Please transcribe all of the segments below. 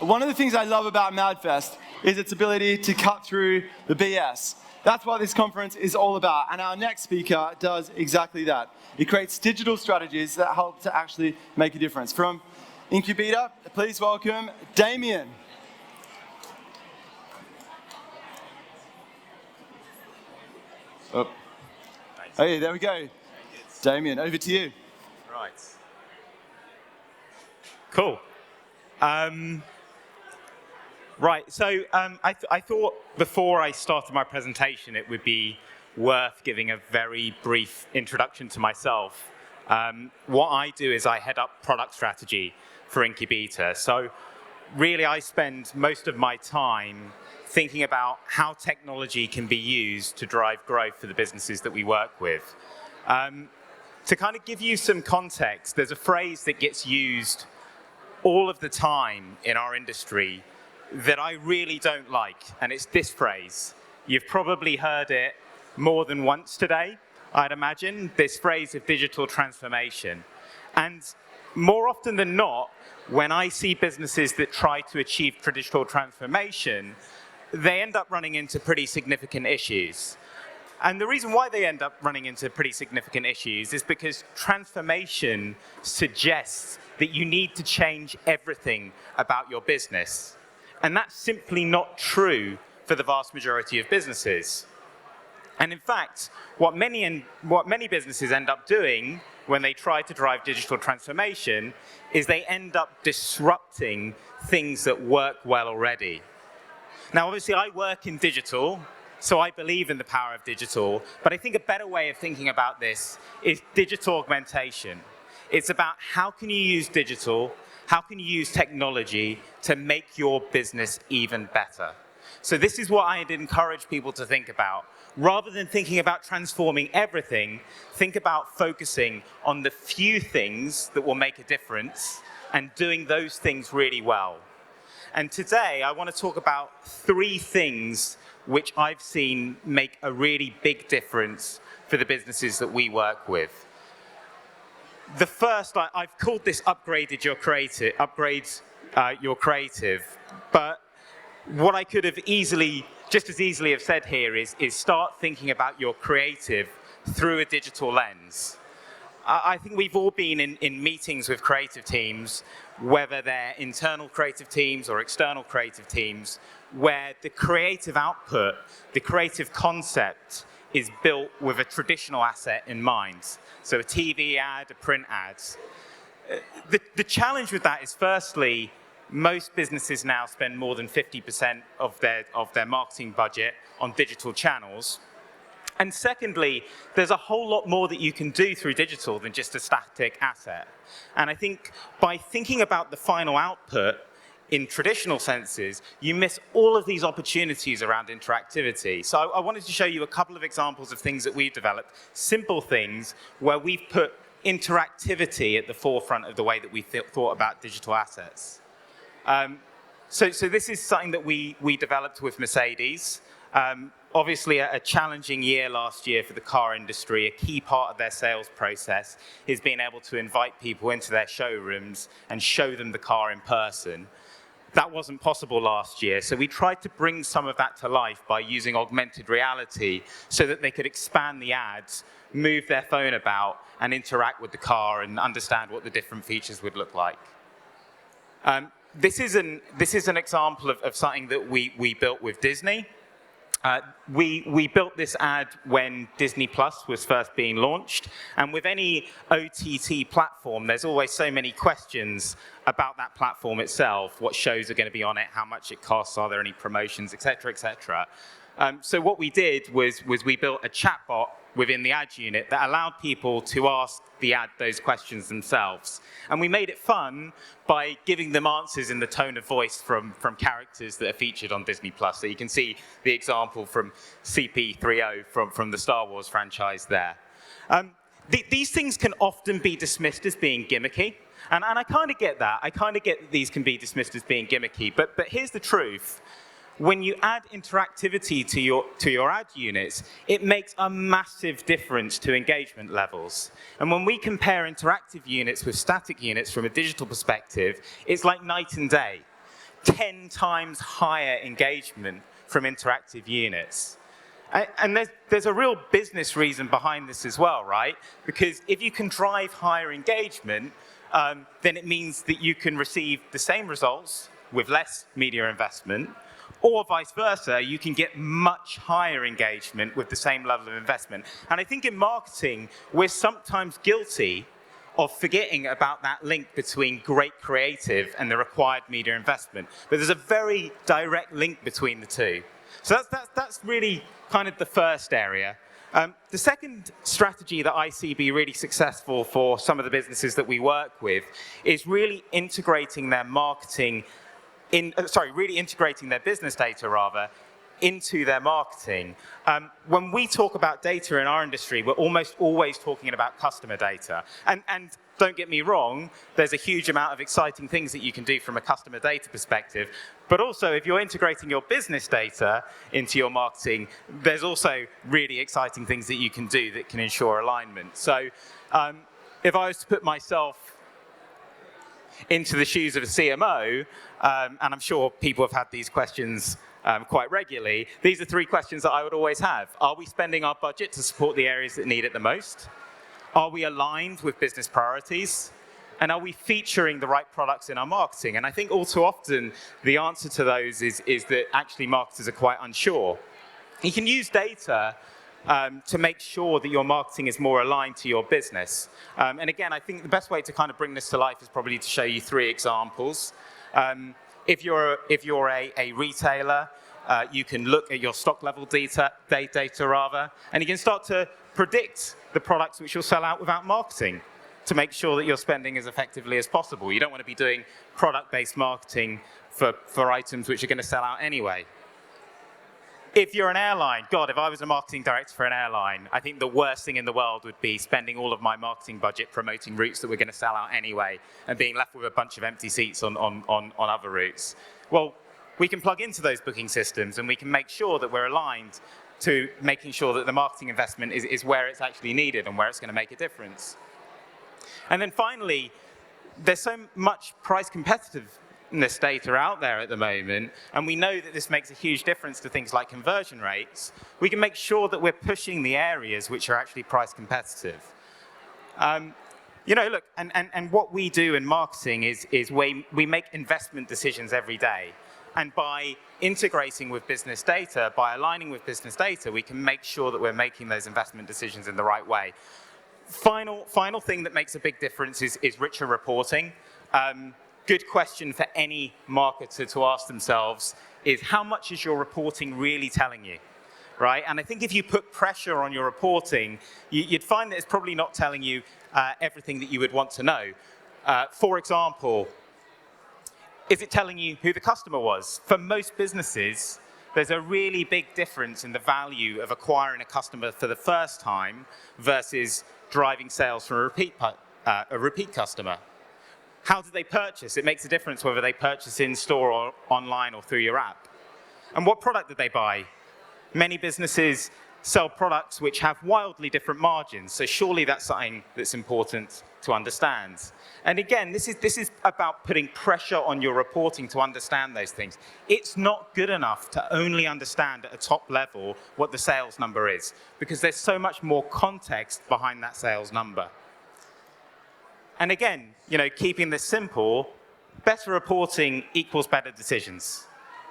One of the things I love about Madfest is its ability to cut through the BS. That's what this conference is all about, and our next speaker does exactly that. He creates digital strategies that help to actually make a difference. From Incubeta, please welcome Damien. Oh. Nice. Hey, there we go. Damien, over to you. Right. Cool. Right, so I thought before I started my presentation it would be worth giving a very brief introduction to myself. What I do is I head up product strategy for Incubeta. So really I spend most of my time thinking about how technology can be used to drive growth for the businesses that we work with. To kind of give you some context, there's a phrase that gets used all of the time in our industry that I really don't like, and it's this phrase. You've probably heard it more than once today, I'd imagine, this phrase of digital transformation. And more often than not, when I see businesses that try to achieve digital transformation, they end up running into pretty significant issues. And the reason why they end up running into pretty significant issues is because transformation suggests that you need to change everything about your business. And that's simply not true for the vast majority of businesses. And in fact, what many businesses end up doing when they try to drive digital transformation is they end up disrupting things that work well already. Now, obviously, I work in digital, so I believe in the power of digital, but I think a better way of thinking about this is digital augmentation. It's about how can you use digital, how can you use technology to make your business even better? So this is what I'd encourage people to think about. Rather than thinking about transforming everything, think about focusing on the few things that will make a difference and doing those things really well. And today, I want to talk about 3 things which I've seen make a really big difference for the businesses that we work with. The first, I've called this upgrade your creative, but what I could have just as easily have said here is start thinking about your creative through a digital lens. I think we've all been in meetings with creative teams, whether they're internal creative teams or external creative teams, where the creative output, the creative concept is built with a traditional asset in mind. So a TV ad, a print ad. The challenge with that is, firstly, most businesses now spend more than 50% of their marketing budget on digital channels. And secondly, there's a whole lot more that you can do through digital than just a static asset. And I think by thinking about the final output in traditional senses, you miss all of these opportunities around interactivity. So I wanted to show you a couple of examples of things that we've developed, simple things where we've put interactivity at the forefront of the way that we thought about digital assets. So this is something that we developed with Mercedes. Obviously, a challenging year last year for the car industry. A key part of their sales process is being able to invite people into their showrooms and show them the car in person. That wasn't possible last year, so we tried to bring some of that to life by using augmented reality so that they could expand the ads, move their phone about, and interact with the car and understand what the different features would look like. This is an example of something that we built with Disney. We built this ad when Disney Plus was first being launched, and with any OTT platform, there's always so many questions about that platform itself, what shows are going to be on it, how much it costs, are there any promotions, etc., etc. So what we did was we built a chatbot within the ad unit that allowed people to ask the ad those questions themselves. And we made it fun by giving them answers in the tone of voice from characters that are featured on Disney+. So you can see the example from CP3O from the Star Wars franchise there. These things can often be dismissed as being gimmicky. And I kind of get that. I kind of get that these can be dismissed as being gimmicky. But here's the truth. When you add interactivity to your ad units, it makes a massive difference to engagement levels. And when we compare interactive units with static units from a digital perspective, it's like night and day. 10 times higher engagement from interactive units. And there's a real business reason behind this as well, right? Because if you can drive higher engagement, then it means that you can receive the same results with less media investment, or vice versa, you can get much higher engagement with the same level of investment. And I think in marketing, we're sometimes guilty of forgetting about that link between great creative and the required media investment. But there's a very direct link between the two. So that's really kind of the first area. The second strategy that I see be really successful for some of the businesses that we work with is really integrating their marketing really integrating their business data, rather, into their marketing. When we talk about data in our industry, we're almost always talking about customer data. And don't get me wrong, there's a huge amount of exciting things that you can do from a customer data perspective. But also, if you're integrating your business data into your marketing, there's also really exciting things that you can do that can ensure alignment. So if I was to put myself into the shoes of a CMO, and I'm sure people have had these questions quite regularly, these are 3 questions that I would always have. Are we spending our budget to support the areas that need it the most? Are we aligned with business priorities? And are we featuring the right products in our marketing? And I think all too often, the answer to those is that actually marketers are quite unsure. You can use data to make sure that your marketing is more aligned to your business. And again, I think the best way to kind of bring this to life is probably to show you 3 examples. If you're a retailer, you can look at your stock level data, and you can start to predict the products which you'll sell out without marketing to make sure that you're spending as effectively as possible. You don't want to be doing product-based marketing for items which are going to sell out anyway. If you're an airline, God, if I was a marketing director for an airline, I think the worst thing in the world would be spending all of my marketing budget promoting routes that we're going to sell out anyway and being left with a bunch of empty seats on other routes. Well, we can plug into those booking systems and we can make sure that we're aligned to making sure that the marketing investment is where it's actually needed and where it's going to make a difference. And then finally, there's so much price competitiveness data out there at the moment, and we know that this makes a huge difference to things like conversion rates. We can make sure that we're pushing the areas which are actually price competitive. You know, look, and what we do in marketing is we make investment decisions every day. And by integrating with business data, by aligning with business data, we can make sure that we're making those investment decisions in the right way. Final thing that makes a big difference is richer reporting. Good question for any marketer to ask themselves is, how much is your reporting really telling you, right? And I think if you put pressure on your reporting, you'd find that it's probably not telling you everything that you would want to know. For example, is it telling you who the customer was? For most businesses, there's a really big difference in the value of acquiring a customer for the first time versus driving sales from a repeat customer. How do they purchase? It makes a difference whether they purchase in store or online or through your app. And what product did they buy? Many businesses sell products which have wildly different margins, so surely that's something that's important to understand. And again, this is about putting pressure on your reporting to understand those things. It's not good enough to only understand at a top level what the sales number is, because there's so much more context behind that sales number. And again, you know, keeping this simple, better reporting equals better decisions.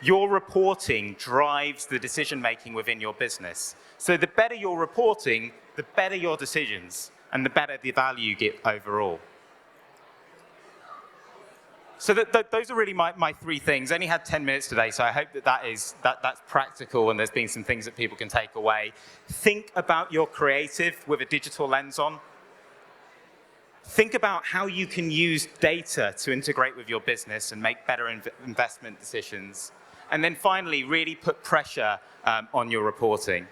Your reporting drives the decision-making within your business. So the better your reporting, the better your decisions, and the better the value you get overall. So those are really my 3 things. I only had 10 minutes today, so I hope that's practical and there's been some things that people can take away. Think about your creative with a digital lens on. Think about how you can use data to integrate with your business and make better investment decisions. And then finally, really put pressure on your reporting.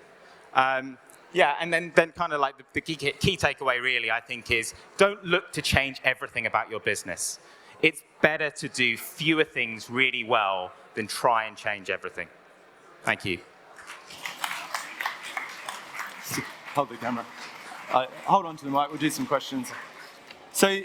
Yeah, and then kind of like the key takeaway really, I think, is don't look to change everything about your business. It's better to do fewer things really well than try and change everything. Thank you. Hold the camera. Hold on to the mic, we'll do some questions. So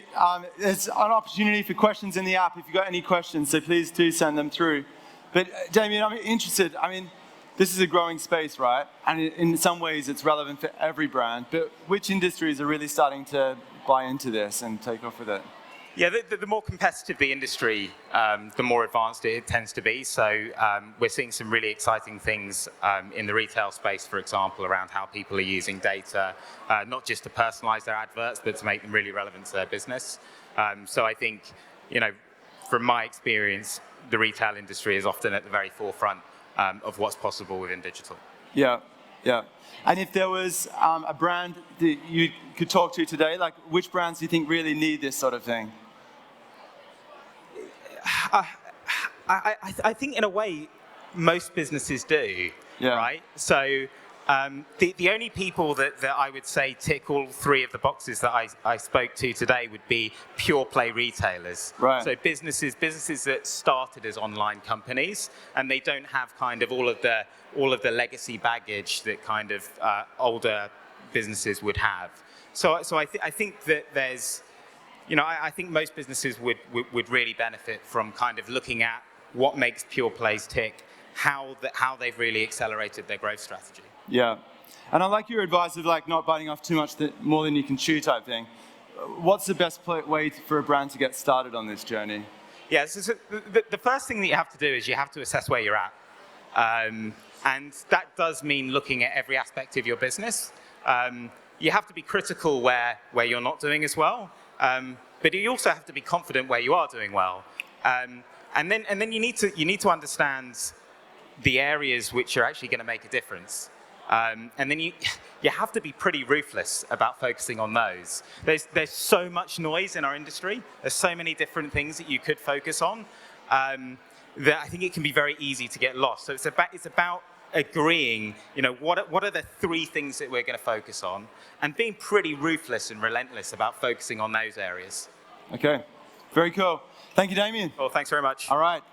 there's an opportunity for questions in the app if you've got any questions, so please do send them through. But Damien, I'm interested, I mean, this is a growing space, right? And in some ways it's relevant for every brand, but which industries are really starting to buy into this and take off with it? Yeah, the more competitive the industry, the more advanced it tends to be. So we're seeing some really exciting things in the retail space, for example, around how people are using data, not just to personalize their adverts, but to make them really relevant to their business. So I think, from my experience, the retail industry is often at the very forefront of what's possible within digital. Yeah, yeah. And if there was a brand that you could talk to today, like which brands do you think really need this sort of thing? I think in a way, most businesses do, right? So the only people that I would say tick all three of the boxes that I spoke to today would be pure play retailers. Right. So businesses that started as online companies, and they don't have kind of all of the legacy baggage that kind of older businesses would have. So I think that there's, I think most businesses would really benefit from kind of looking at what makes pure plays tick, how they've really accelerated their growth strategy. Yeah. And I like your advice of like not biting off too much more than you can chew type thing. What's the best way for a brand to get started on this journey? Yeah, so the first thing that you have to do is you have to assess where you're at. And that does mean looking at every aspect of your business. You have to be critical where you're not doing as well. But you also have to be confident where you are doing well. And then you need to understand the areas which are actually going to make a difference. And then you have to be pretty ruthless about focusing on those. There's so much noise in our industry. There's so many different things that you could focus on that I think it can be very easy to get lost. So it's about agreeing, what are the three things that we're going to focus on, and being pretty ruthless and relentless about focusing on those areas. Okay, very cool. Thank you, Damien. Well, thanks very much. All right.